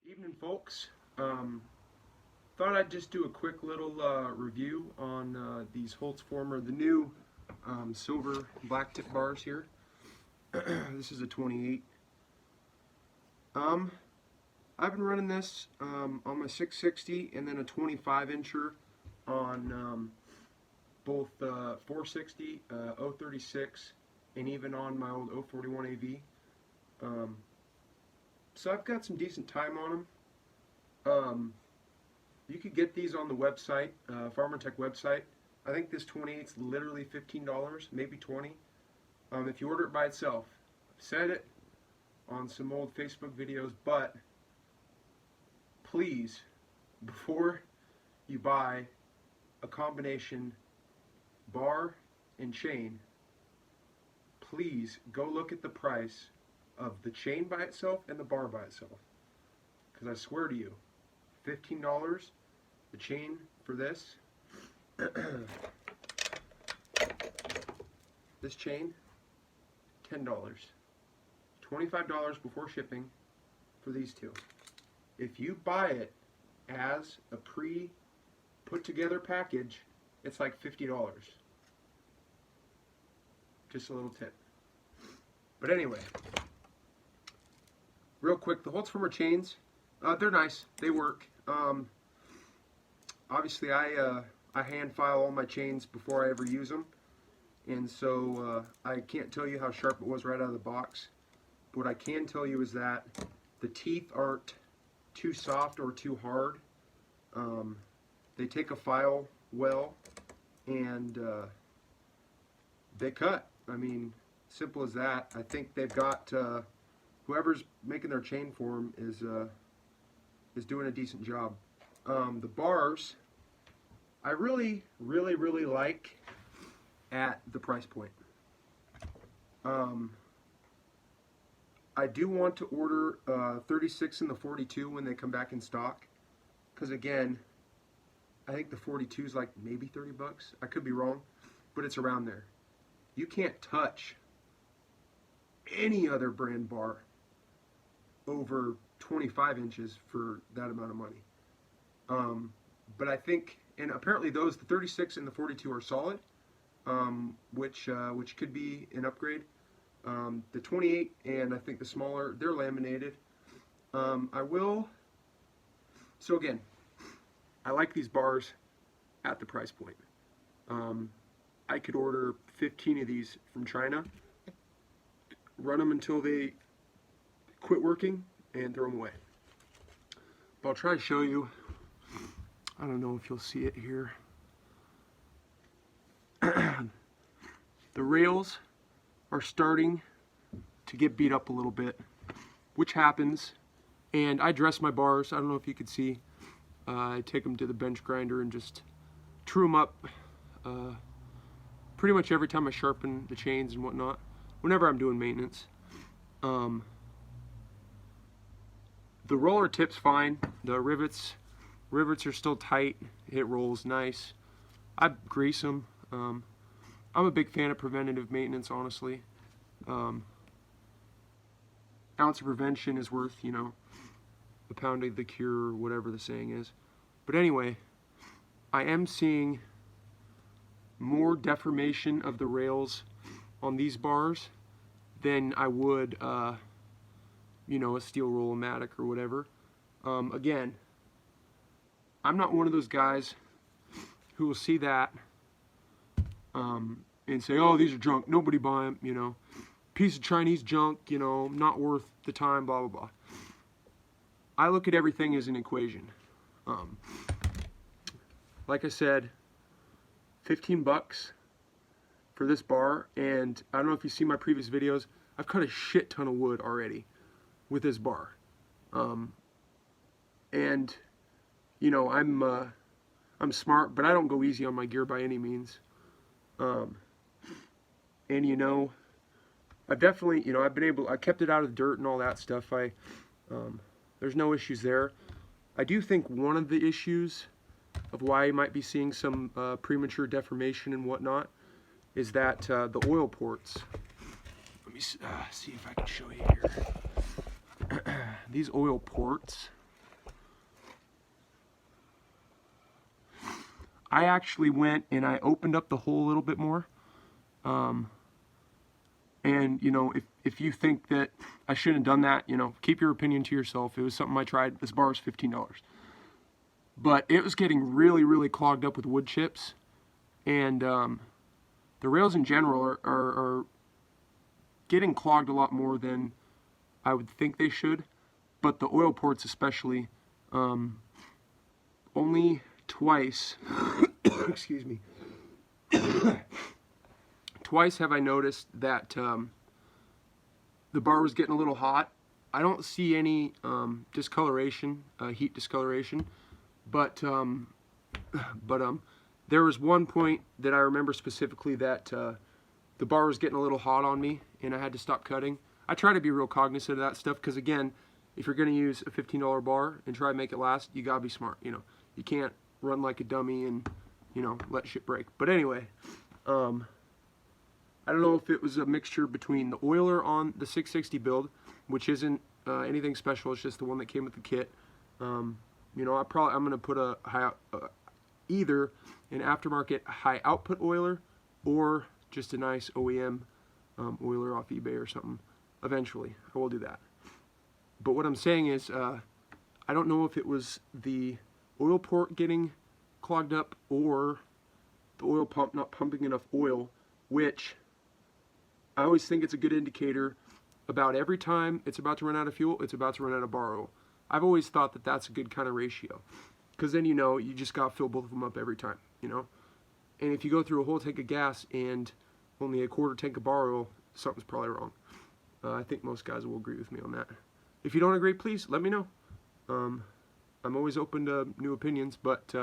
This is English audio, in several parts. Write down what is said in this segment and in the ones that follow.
Evening, folks. Thought I'd just do a quick little review on these Holzfforma, the new silver black tip bars here. This is a 28. I've been running this on my 660 and then a 25 incher on both 460, 036, and even on my old 041 AV. So I've got some decent time on them. You could get these on the website, Farmertec website. I think this 28's literally $15, maybe 20. If you order it by itself. I've said it on some old Facebook videos, but please, before you buy a combination bar and chain, please go look at the price of the chain by itself and the bar by itself. Because I swear to you, $15, the chain for this, this chain, $10. $25 before shipping for these two. If you buy it as a pre-put together package, it's like $50. Just a little tip. But anyway, real quick, the Holzfforma chains, they're nice. They work. Obviously, I hand file all my chains before I ever use them, and so I can't tell you how sharp it was right out of the box. But what I can tell you is that the teeth aren't too soft or too hard. They take a file well, and they cut. I mean, simple as that. I think they've got whoever's making their chain for them is doing a decent job. The bars, I really like at the price point. I do want to order 36 and the 42 when they come back in stock, because again, I think the 42 is like maybe 30 bucks. I could be wrong, but it's around there. You can't touch any other brand bar over 25 inches for that amount of money. But I think, and apparently those, the 36 and the 42 are solid, which could be an upgrade. The 28 and I think the smaller, they're laminated. So again, I like these bars at the price point. I could order 15 of these from China, run them until they quit working, and throw them away. But I'll try to show you. I don't know if you'll see it here. The rails are starting to get beat up a little bit, which happens, and I dress my bars. I don't know if you could see. I take them to the bench grinder and just true them up pretty much every time I sharpen the chains and whatnot, whenever I'm doing maintenance. The roller tip's fine. The rivets are still tight. It rolls nice. I grease them. I'm a big fan of preventative maintenance, honestly. Ounce of prevention is worth, you know, a pound of the cure, or whatever the saying is. But anyway, I am seeing more deformation of the rails on these bars than I would, you know, a steel roll-o-matic or whatever. Again, I'm not one of those guys who will see that and say, oh, these are junk, nobody buy them, you know, piece of Chinese junk, you know, not worth the time, blah, blah, blah. I look at everything as an equation. Like I said, 15 bucks for this bar, and I don't know if you see my previous videos, I've cut a shit ton of wood already with this bar. And you know, I'm smart, but I don't go easy on my gear by any means. And you know, I've definitely, you know, I kept it out of the dirt and all that stuff. There's no issues there. I do think one of the issues of why you might be seeing some premature deformation and whatnot is that the oil ports. Let me see if I can show you here. These oil ports I actually went and I opened up the hole a little bit more. And, you know, if you think that I shouldn't have done that, you know, keep your opinion to yourself. It was something I tried. This bar was $15. But it was getting really, really clogged up with wood chips. And the rails in general are getting clogged a lot more than I would think they should. But the oil ports especially, only twice, excuse me, twice have I noticed that the bar was getting a little hot. I don't see any discoloration, heat discoloration, but there was one point that I remember specifically that the bar was getting a little hot on me and I had to stop cutting. I try to be real cognizant of that stuff because, again, if you're going to use a $15 bar and try to make it last, you gotta be smart. You know, you can't run like a dummy and, you know, let shit break. But anyway, I don't know if it was a mixture between the oiler on the 660 build, which isn't anything special. It's just the one that came with the kit. You know, I'm gonna put a either an aftermarket high output oiler or just a nice OEM oiler off eBay or something. Eventually, I will do that. But what I'm saying is, I don't know if it was the oil port getting clogged up or the oil pump not pumping enough oil, which I always think it's a good indicator about every time it's about to run out of fuel, it's about to run out of bar oil. I've always thought that that's a good kind of ratio, because then, you know, you just got to fill both of them up every time, you know. And if you go through a whole tank of gas and only a quarter tank of bar oil, something's probably wrong. I think most guys will agree with me on that. If you don't agree, please let me know. I'm always open to new opinions, but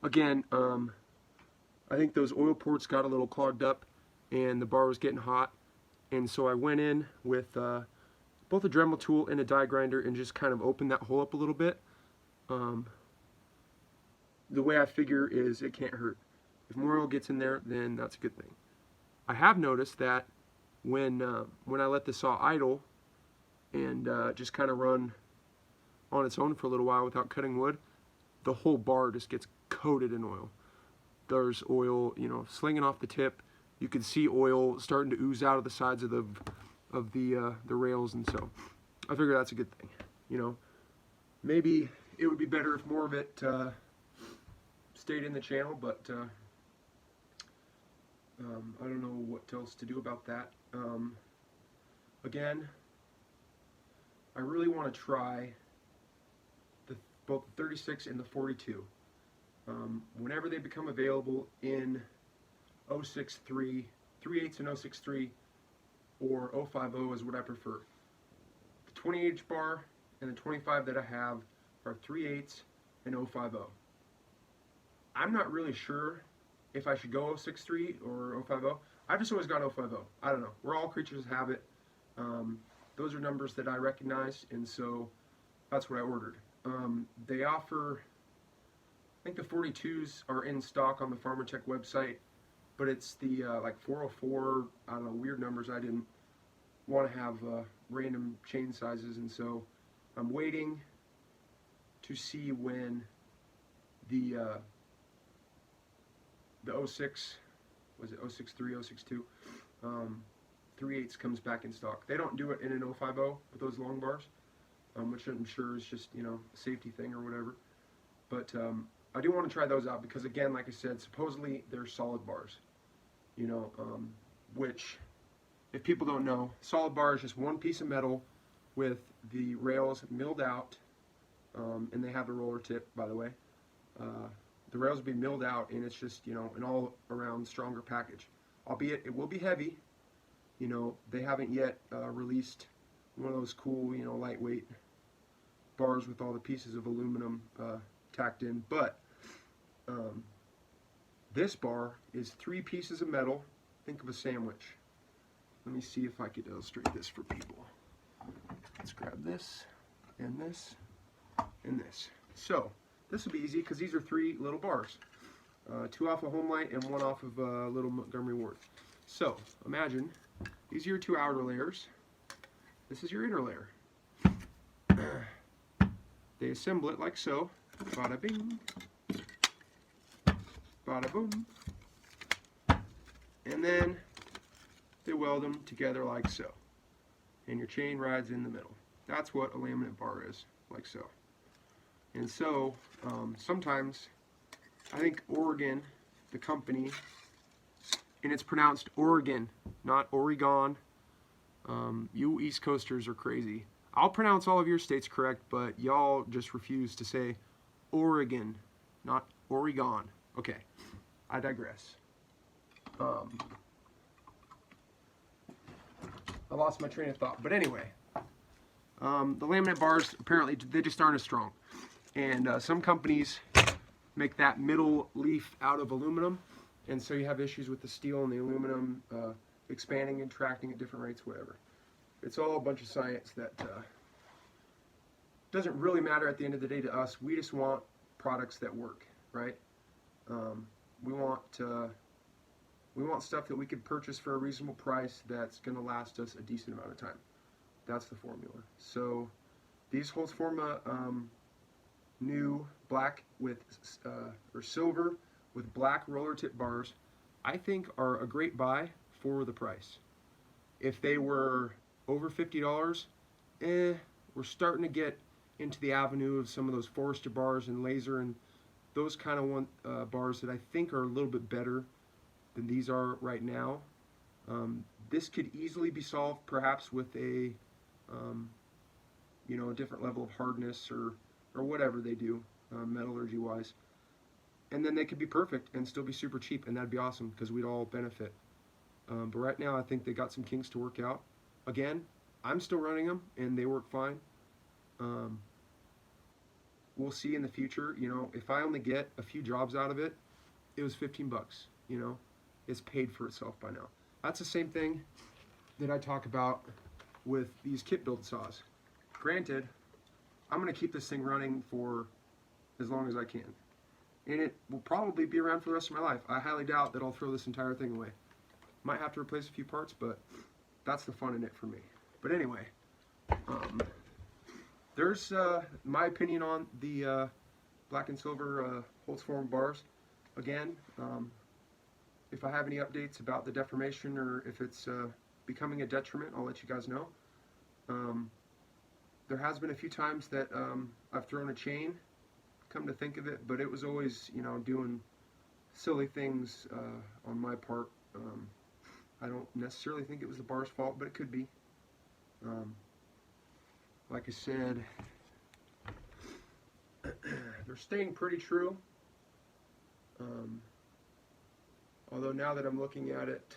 again, I think those oil ports got a little clogged up and the bar was getting hot, and so I went in with both a Dremel tool and a die grinder and just kind of opened that hole up a little bit. The way I figure is it can't hurt. If more oil gets in there, then that's a good thing. I have noticed that when I let the saw idle and just kind of run on its own for a little while without cutting wood, the whole bar just gets coated in oil. There's oil, you know, slinging off the tip. You can see oil starting to ooze out of the sides of the rails, and so I figure that's a good thing. You know, maybe it would be better if more of it stayed in the channel, but I don't know what else to do about that. Again, I really want to try both the 36 and the 42. Whenever they become available in 063, 3/8 and 063, or 050 is what I prefer. The 20H bar and the 25 that I have are 3/8 and 050. I'm not really sure if I should go 063 or 050. I've just always gone 050. I don't know. We're all creatures of habit. Those are numbers that I recognize, and so that's what I ordered. They offer, I think the 42s are in stock on the Farmertec website, but it's the like 404, I don't know, weird numbers. I didn't want to have random chain sizes, and so I'm waiting to see when the 06, was it 063, 062, 3/8 comes back in stock. They don't do it in an 050 with those long bars, which I'm sure is just, you know, a safety thing or whatever. But I do want to try those out because, again, like I said, supposedly they're solid bars. You know, which, if people don't know, solid bar is just one piece of metal with the rails milled out, and they have the roller tip, by the way. The rails will be milled out, and it's just, you know, an all-around stronger package. Albeit, it will be heavy. You know, they haven't yet released one of those cool, you know, lightweight bars with all the pieces of aluminum tacked in. But this bar is 3 pieces of metal. Think of a sandwich. Let me see if I could illustrate this for people. Let's grab this, and this, and this. So, this will be easy because these are 3 little bars. 2 off of Homelight and 1 off of Little Montgomery Ward. So, imagine, these are your 2 outer layers. This is your inner layer. They assemble it like so. Bada bing. bada boom. And then they weld them together like so. And your chain rides in the middle. That's what a laminate bar is, like so. And so, sometimes, I think Oregon, the company, and it's pronounced Oregon, not Oregon. You East Coasters are crazy. I'll pronounce all of your states correct, but y'all just refuse to say Oregon, not Oregon. Okay, I digress. I lost my train of thought, but anyway, the laminate bars, apparently, they just aren't as strong. And some companies make that middle leaf out of aluminum, and so you have issues with the steel and the aluminum expanding and contracting at different rates, whatever. It's all a bunch of science that doesn't really matter at the end of the day to us. We just want products that work, right? We want stuff that we could purchase for a reasonable price that's going to last us a decent amount of time. That's the formula. So these Holzfforma new black with or silver with black roller tip bars, I think are a great buy for the price. If they were over $50, we're starting to get into the avenue of some of those Forester bars and laser and those kind of bars that I think are a little bit better than these are right now. This could easily be solved perhaps with a a different level of hardness or whatever they do metallurgy wise, and then they could be perfect and still be super cheap, and that'd be awesome because we'd all benefit. But right now I think they got some kinks to work out. Again, I'm still running them and they work fine. We'll see in the future. If I only get a few jobs out of it, it was 15 bucks. It's paid for itself by now. That's the same thing that I talk about with these kit build saws. Granted, I'm going to keep this thing running for as long as I can, and it will probably be around for the rest of my life. I highly doubt that I'll throw this entire thing away. Might have to replace a few parts, but that's the fun in it for me. But anyway, there's my opinion on the black and silver Holzfforma bars. Again, if I have any updates about the deformation or if it's becoming a detriment, I'll let you guys know. There has been a few times that I've thrown a chain, come to think of it, but it was always, doing silly things on my part. I don't necessarily think it was the bar's fault, but it could be. Like I said, they're staying pretty true. Although now that I'm looking at it,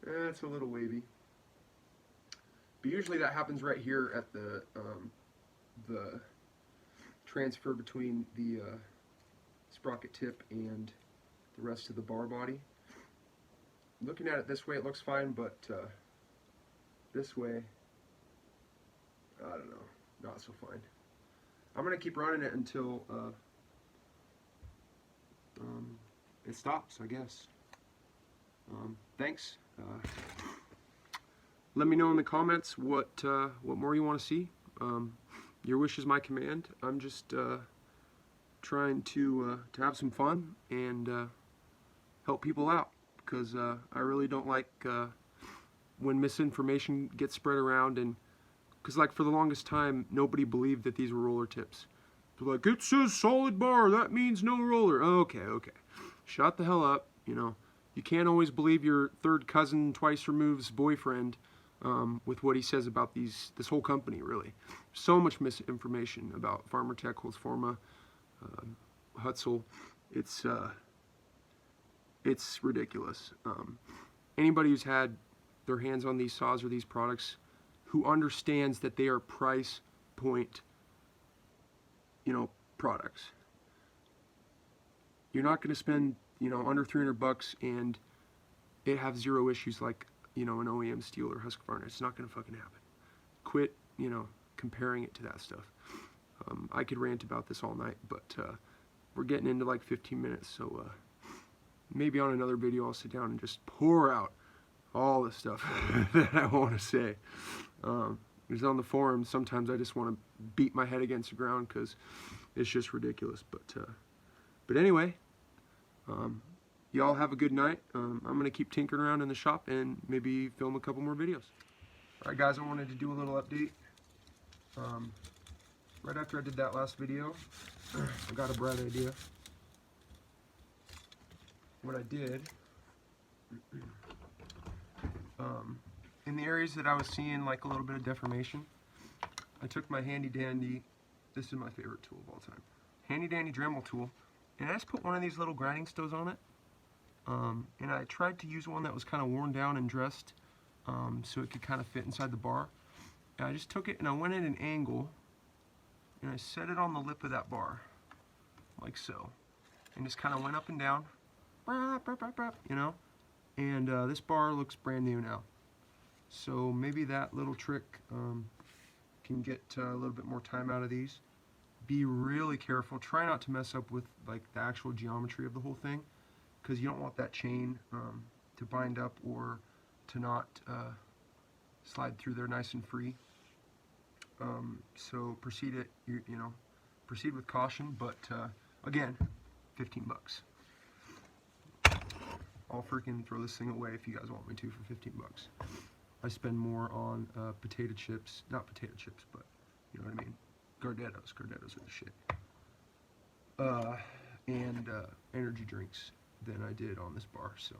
it's a little wavy. But usually that happens right here at the transfer between the sprocket tip and the rest of the bar body. Looking at it this way, it looks fine, but this way, I don't know, not so fine. I'm going to keep running it until it stops, I guess. Thanks. Let me know in the comments what more you want to see. Your wish is my command. I'm just trying to have some fun and help people out, because I really don't like when misinformation gets spread around, and because like for the longest time nobody believed that these were roller tips. They're like, it says solid bar, that means no roller. Okay, shut the hell up. You can't always believe your third cousin twice removed's boyfriend with what he says about this whole company. Really, so much misinformation about Farmertec, Holzfforma, Hutzel. It's ridiculous. Anybody who's had their hands on these saws or these products, who understands that they are price point, products. You're not going to spend, under 300 bucks and it have zero issues like, an OEM steel or Husqvarna. It's not going to fucking happen. Quit, comparing it to that stuff. I could rant about this all night, but we're getting into like 15 minutes, so maybe on another video I'll sit down and just pour out all the stuff that I want to say. Because on the forums, sometimes I just want to beat my head against the ground because it's just ridiculous. But anyway, y'all have a good night. I'm going to keep tinkering around in the shop and maybe film a couple more videos. Alright guys, I wanted to do a little update. Right after I did that last video, I got a bright idea. What I did, in the areas that I was seeing like a little bit of deformation, I took my handy dandy, this is my favorite tool of all time, handy dandy Dremel tool, and I just put one of these little grinding stoves on it. And I tried to use one that was kind of worn down and dressed, so it could kind of fit inside the bar. And I just took it and I went at an angle and I set it on the lip of that bar, like so, and just kind of went up and down, you know, and this bar looks brand new now. So maybe that little trick can get a little bit more time out of these. Be really careful. Try not to mess up with like the actual geometry of the whole thing, because you don't want that chain to bind up or to not slide through there nice and free. So proceed with caution. But again, 15 bucks. I'll freaking throw this thing away if you guys want me to for 15 bucks. I spend more on potato chips, not potato chips, but you know what I mean, Gardettos. Gardettos are the shit. And energy drinks than I did on this bar, so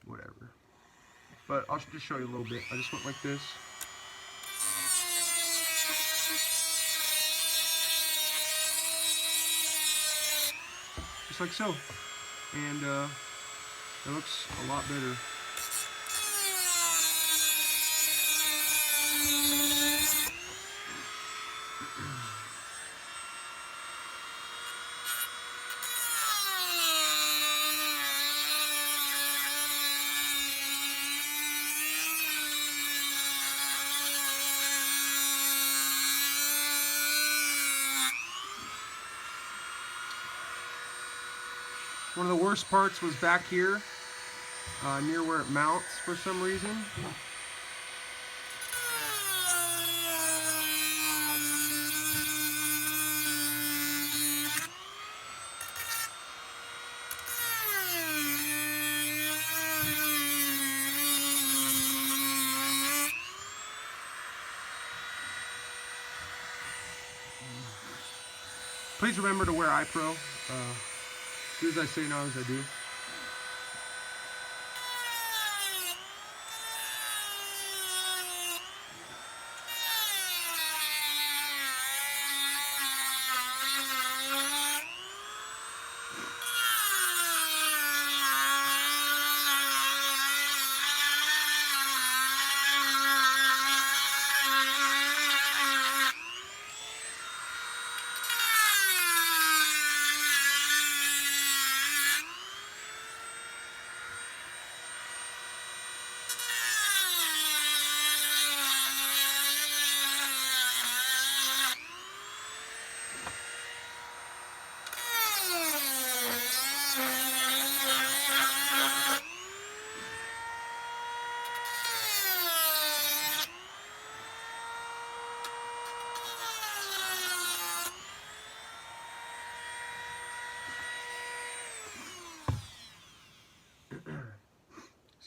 whatever. But I'll just show you a little bit. I just went like this. Just like so. And it looks a lot better. One of the worst parts was back here, near where it mounts for some reason. Please remember to wear iPro. Do as I say, not as I do.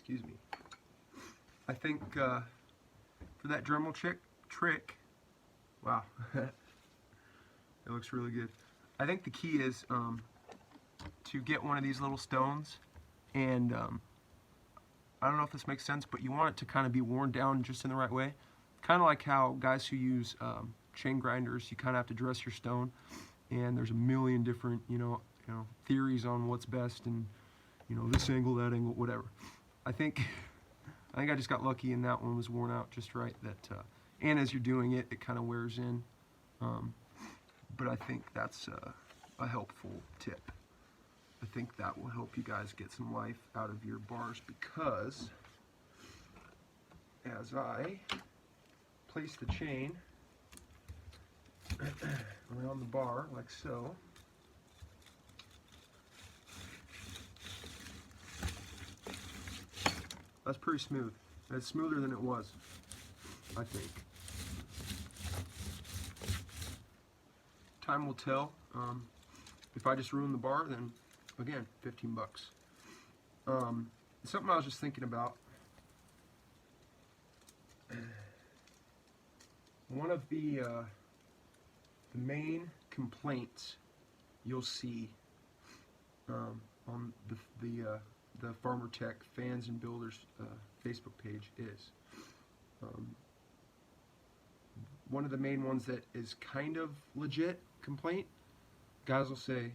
Excuse me. I think for that Dremel trick, wow, it looks really good. I think the key is to get one of these little stones, and I don't know if this makes sense, but you want it to kind of be worn down just in the right way. Kind of like how guys who use chain grinders, you kind of have to dress your stone, and there's a million different, you know, theories on what's best, and this angle, that angle, whatever. I think I just got lucky, and that one was worn out just right. That and as you're doing it, it kind of wears in. But I think that's a helpful tip. I think that will help you guys get some life out of your bars, because as I place the chain around the bar like so, that's pretty smooth. It's smoother than it was. I think. Time will tell. If I just ruin the bar, then again, 15 bucks. Something I was just thinking about. One of the main complaints you'll see on the Farmertec fans and builders Facebook page is one of the main ones that is kind of legit complaint. Guys will say,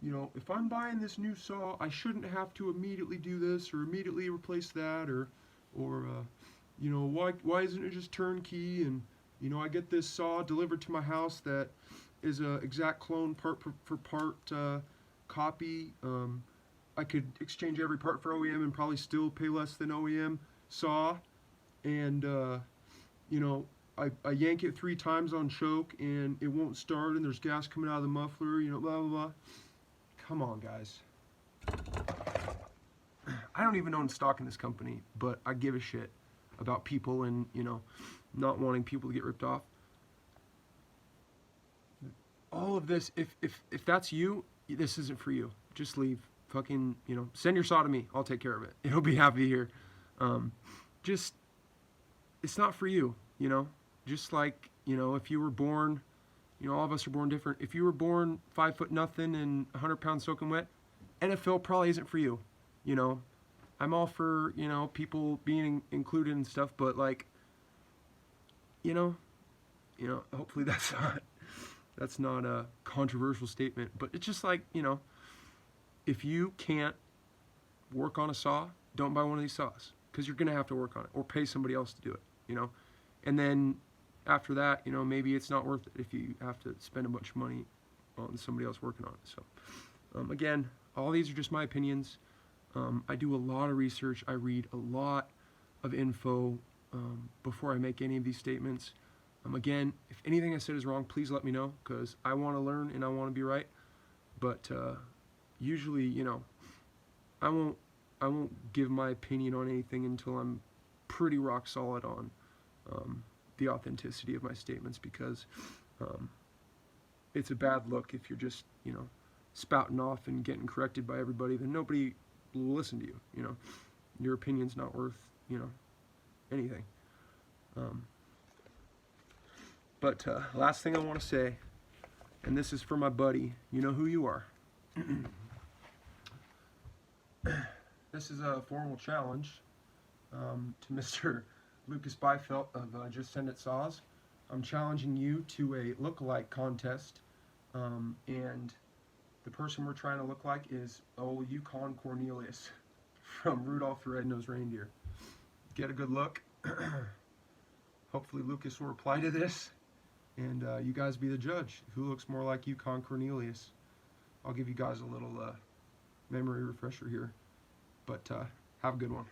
you know, if I'm buying this new saw, I shouldn't have to immediately do this or immediately replace that, or you know, why isn't it just turnkey? And you know, I get this saw delivered to my house that is a exact clone, part for part copy. I could exchange every part for OEM and probably still pay less than OEM saw. And you know, I yank it 3 times on choke and it won't start, and there's gas coming out of the muffler. You know, blah blah blah. Come on, guys. I don't even own stock in this company, but I give a shit about people and, you know, not wanting people to get ripped off. All of this, if that's you, this isn't for you. Just leave. Fucking, you know, send your saw to me. I'll take care of it. It'll be happy here. Just, it's not for you, you know. Just like, you know, if you were born, you know, all of us are born different. If you were born 5 foot nothing and 100 pounds soaking wet, NFL probably isn't for you, you know. I'm all for, you know, people being included and stuff, but like, you know, hopefully that's not a controversial statement, but it's just like, you know, if you can't work on a saw, don't buy one of these saws, because you're gonna have to work on it or pay somebody else to do it, you know. And then after that, you know, maybe it's not worth it if you have to spend a bunch of money on somebody else working on it. So again, all these are just my opinions. I do a lot of research. I read a lot of info before I make any of these statements. Again, if anything I said is wrong, please let me know, because I want to learn and I want to be right. But usually, you know, I won't give my opinion on anything until I'm pretty rock solid on the authenticity of my statements, because it's a bad look if you're just, you know, spouting off and getting corrected by everybody. Then nobody will listen to you. You know, your opinion's not worth, you know, anything. But last thing I want to say, and this is for my buddy, you know who you are. This is a formal challenge to Mr. Lucas Byfelt of Just Send It Saws. I'm challenging you to a look-alike contest, and the person we're trying to look like is old Yukon Cornelius from Rudolph the Red-Nosed Reindeer. Get a good look. Hopefully Lucas will reply to this, and you guys be the judge. Who looks more like Yukon Cornelius? I'll give you guys a little memory refresher here, but have a good one.